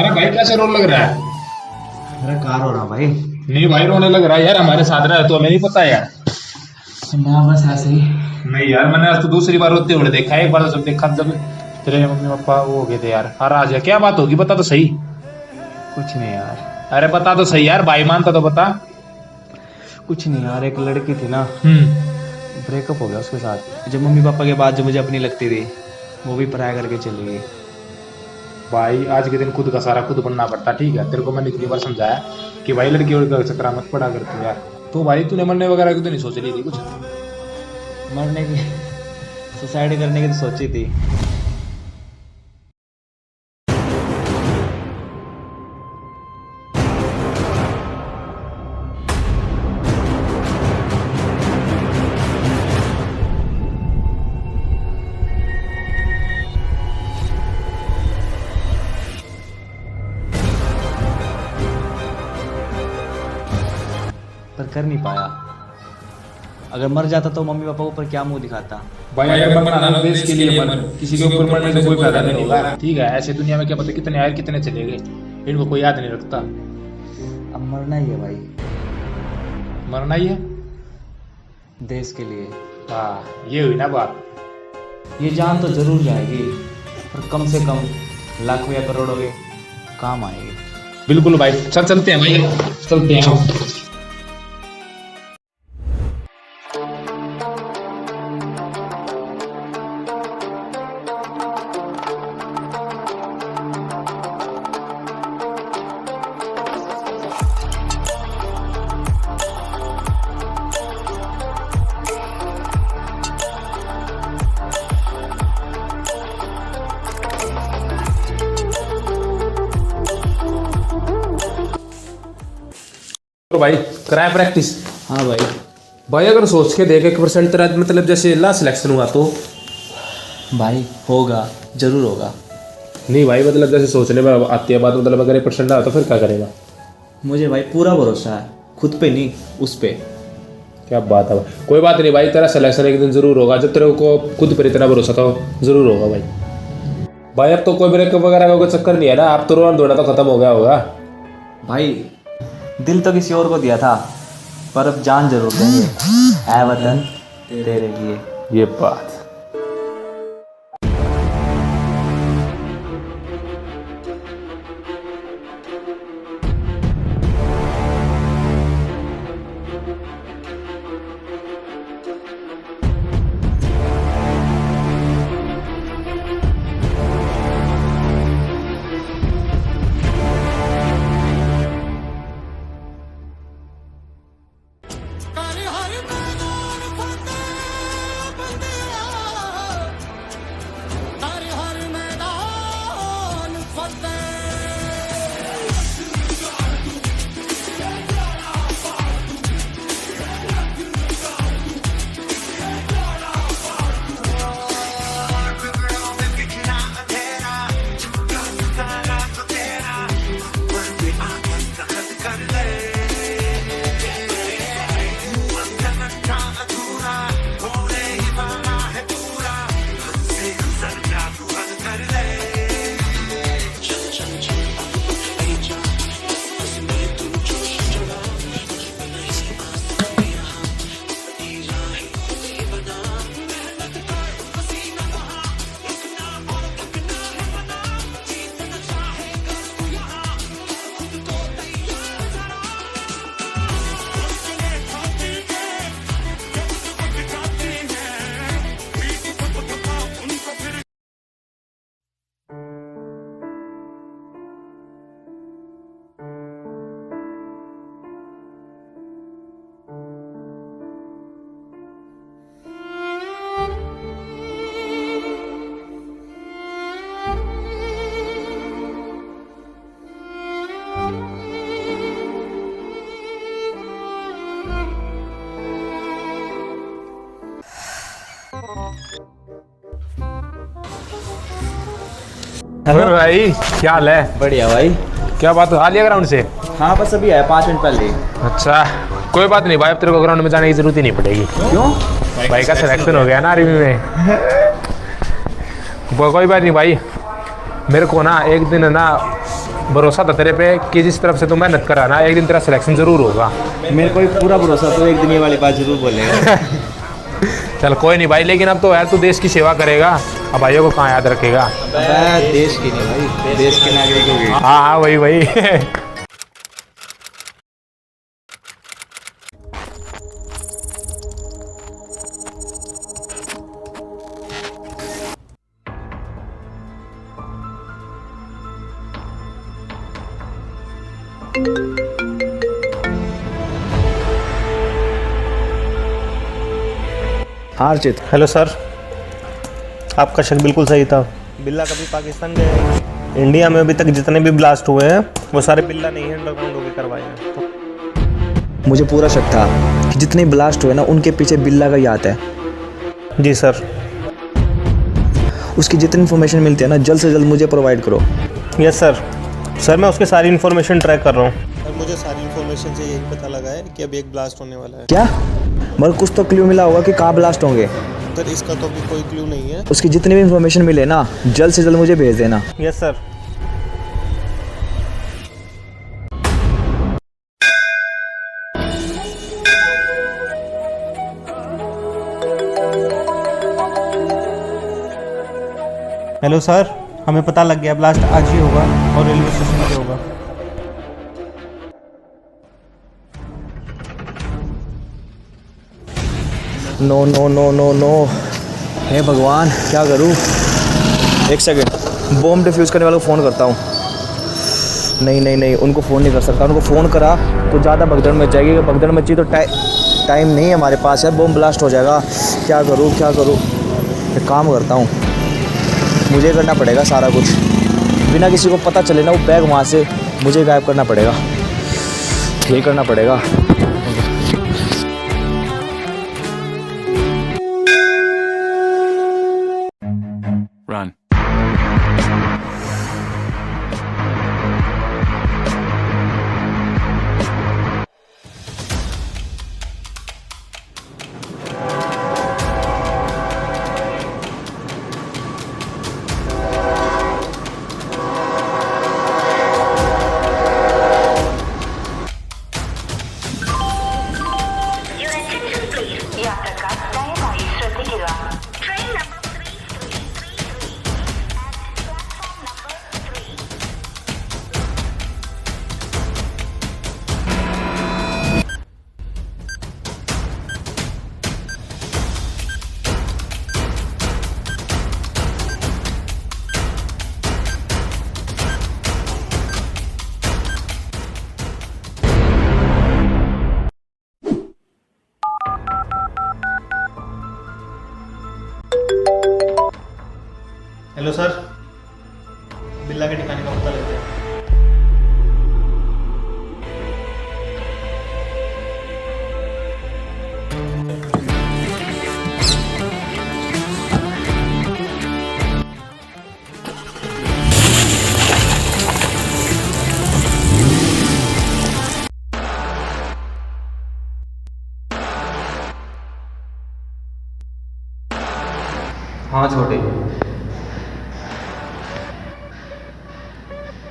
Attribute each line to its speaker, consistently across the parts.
Speaker 1: अरे भाई कैसे रोने लग रहा है?
Speaker 2: अरे कहाँ रो रहा भाई?
Speaker 1: नहीं भाई रोने लग रहा है यार, हमारे साथ रहा है तो हमें नहीं पता यार।
Speaker 2: ना बस ऐसे ही।
Speaker 1: नहीं यार, मैंने आज तो दूसरी बार रोते हुए देखा है, एक बार तो जब देखा जब तेरे मम्मी पापा वो हो गए थे यार। और आज क्या बात होगी, बता तो सही।
Speaker 2: कुछ नहीं यार।
Speaker 1: अरे बता तो सही यार, भाई मानता तो बता।
Speaker 2: कुछ नहीं यार, एक लड़की थी ना,
Speaker 1: हम्म।
Speaker 2: ब्रेकअप हो गया उसके साथ। जो मम्मी पापा के बाद जो मुझे अपनी लगती थी वो भी पराया करके चली गई।
Speaker 1: भाई आज के दिन खुद का सारा खुद बनना पड़ता, ठीक है? तेरे को मैंने इतनी बार समझाया कि भाई लड़की का चक्कर मत पड़ा कर तू यार। तो भाई तूने मरने वगैरह की तो नहीं सोच रही थी कुछ?
Speaker 2: मरने की, सुसाइड करने की तो सोची थी। पर कर नहीं पाया। अगर मर जाता तो मम्मी पापा को ऊपर क्या मुंह दिखाता।
Speaker 1: भाई अगर मरना है देश के लिए मर, किसी के ऊपर मरने से कोई फायदा नहीं होगा, ठीक है? ऐसे दुनिया में क्या पता कितने आए कितने चले गए, इनको कोई याद नहीं रखता।
Speaker 2: अब मरना ही है भाई,
Speaker 1: मरना ही है
Speaker 2: देश के लिए।
Speaker 1: हाँ, ये हुई ना बात।
Speaker 2: ये जान तो जरूर जाएगी, पर कम से कम लाखों या करोड़ों के काम आएगी।
Speaker 1: बिल्कुल भाई, चल चलते हैं भाई, चलते हैं हम। तो भाई कराया प्रैक्टिस?
Speaker 2: हाँ भाई।
Speaker 1: भाई अगर सोच के देख 1% तेरा मतलब जैसे ला सिलेक्शन हुआ तो?
Speaker 2: भाई होगा, जरूर होगा।
Speaker 1: नहीं भाई, मतलब जैसे सोचने में आती है बात, मतलब अगर 1% आया तो फिर क्या करेगा?
Speaker 2: मुझे भाई पूरा भरोसा है, खुद पे नहीं उस पे।
Speaker 1: क्या बात है भाई, कोई बात नहीं भाई, तेरा सिलेक्शन एक दिन जरूर होगा। जब तेरे को खुद पर इतना भरोसा था जरूर होगा भाई। भाई अब तो कोई ब्रेकअप वगैरह का कोई चक्कर नहीं है ना, आप तो रोना धोना तो खत्म हो गया होगा।
Speaker 2: भाई दिल तो किसी और को दिया था, पर अब जान जरूर देंगे, ऐ वतन तेरे लिए।
Speaker 1: ये बात।
Speaker 2: हेलो
Speaker 1: भाई, क्या हाल है?
Speaker 2: बढ़िया भाई।
Speaker 1: क्या बात, आ लिया ग्राउंड से?
Speaker 2: हाँ बस अभी आया 5 मिनट पहले।
Speaker 1: अच्छा, कोई बात नहीं भाई, अब तेरे को ग्राउंड में जाने की जरूरत ही नहीं पड़ेगी।
Speaker 2: क्यों?
Speaker 1: भाई का सिलेक्शन हो गया ना आर्मी में। कोई बात नहीं भाई, मेरे को ना एक दिन ना भरोसा था तेरे पे कि जिस तरफ से तू मेहनत करा ना एक दिन तेरा सिलेक्शन जरूर होगा।
Speaker 2: मेरे को भी पूरा भरोसा, तो एक दिन ये वाली बात जरूर बोलेगा।
Speaker 1: चल कोई नहीं भाई, लेकिन अब तो यार तू देश की सेवा करेगा, अब भाइयों को कहाँ याद रखेगा।
Speaker 2: देश की नहीं भाई, देश के नागरिकों की।
Speaker 1: हाँ हाँ वही वही।
Speaker 2: हाँ अर्चित।
Speaker 3: हेलो सर, आपका शक बिल्कुल सही था। बिल्ला कभी पाकिस्तान गए हैं। इंडिया में अभी तक जितने भी ब्लास्ट हुए हैं वो सारे बिल्ला नहीं है, अंडरग्राउंड होकर करवाए हैं।
Speaker 2: मुझे पूरा शक था कि जितने ब्लास्ट हुए ना उनके पीछे बिल्ला का ही हाथ है।
Speaker 3: जी सर।
Speaker 2: उसकी जितनी इन्फॉर्मेशन मिलती है ना जल्द से जल्द मुझे प्रोवाइड करो।
Speaker 3: Yes sir. सर मैं उसके सारी इन्फॉर्मेशन ट्रैक कर रहा हूँ।
Speaker 4: और मुझे सारी इन्फॉर्मेशन से यही पता लगा है कि अब एक ब्लास्ट होने वाला है।
Speaker 2: क्या? मगर कुछ तो क्लू मिला होगा कि कहाँ ब्लास्ट होंगे।
Speaker 4: सर इसका तो अभी कोई क्लू नहीं है।
Speaker 2: उसकी जितनी भी इन्फॉर्मेशन मिले ना जल्द से जल्द मुझे भेज देना।
Speaker 3: Yes sir. हेलो सर, हमें पता लग गया ब्लास्ट आज ही होगा और रेलवे स्टेशन पे होगा।
Speaker 2: No no no no no, हे भगवान क्या करूँ। एक सेकंड, बॉम्ब डिफ्यूज़ करने वालों को फ़ोन करता हूँ। नहीं नहीं नहीं, उनको फ़ोन नहीं कर सकता। उनको फ़ोन करा तो ज़्यादा भगदड़ मच जाएगी। भगदड़ मची तो टाइम नहीं है हमारे पास यार, बॉम्ब ब्लास्ट हो जाएगा। क्या करूँ क्या करूँ। एक काम करता हूँ, मुझे करना पड़ेगा सारा कुछ, बिना किसी को पता चले ना वो बैग वहाँ से मुझे गायब करना पड़ेगा। यही करना पड़ेगा।
Speaker 5: Run.
Speaker 3: हेलो सर, बिल्ला के ठिकाने का पता लगता है।
Speaker 2: हाँ छोटे,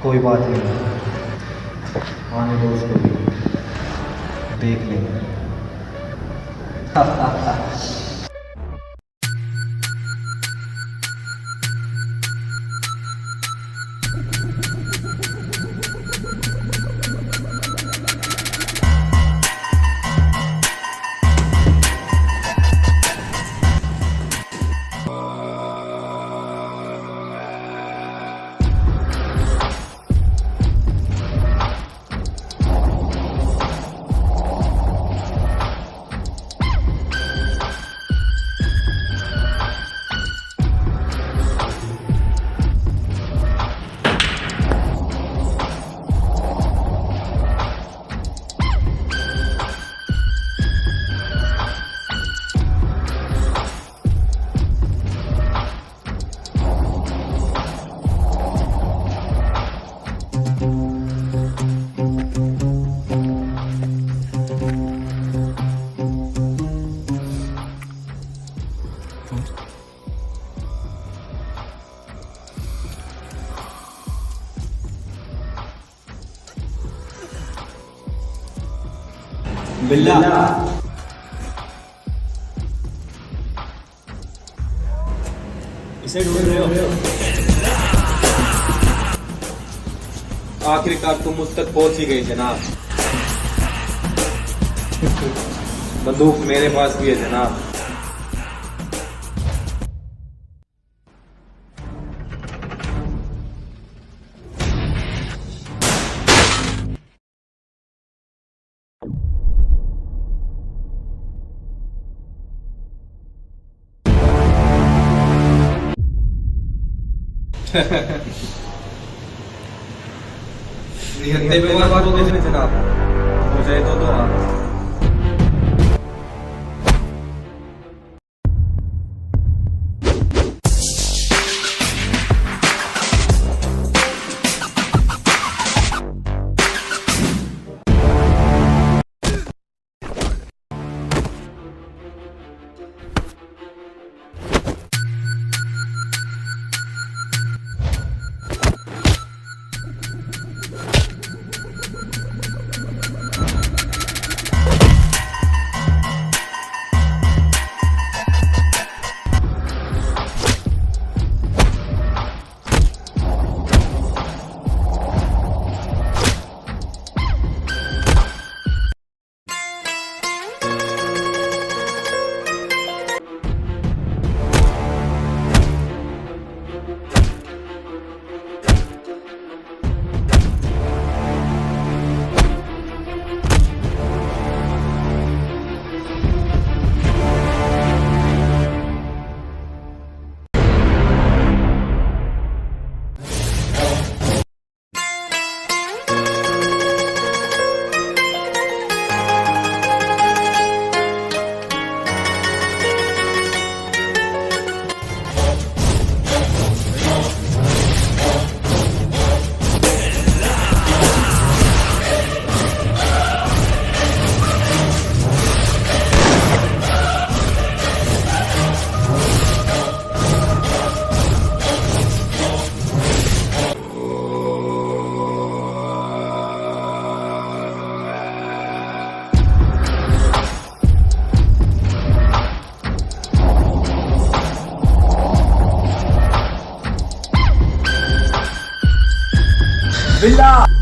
Speaker 2: कोई बात नहीं, आने दो उसको भी, देख लेंगे। बिल्ला इसे ढूंढ रहे हो?
Speaker 6: आखिरकार तुम मुझ तक पहुंच ही गए जनाब। बंदूक मेरे पास भी है जनाब। निहत्ते में बात हो गई जनाब। हो जाए तो हाँ।
Speaker 2: बिल्ला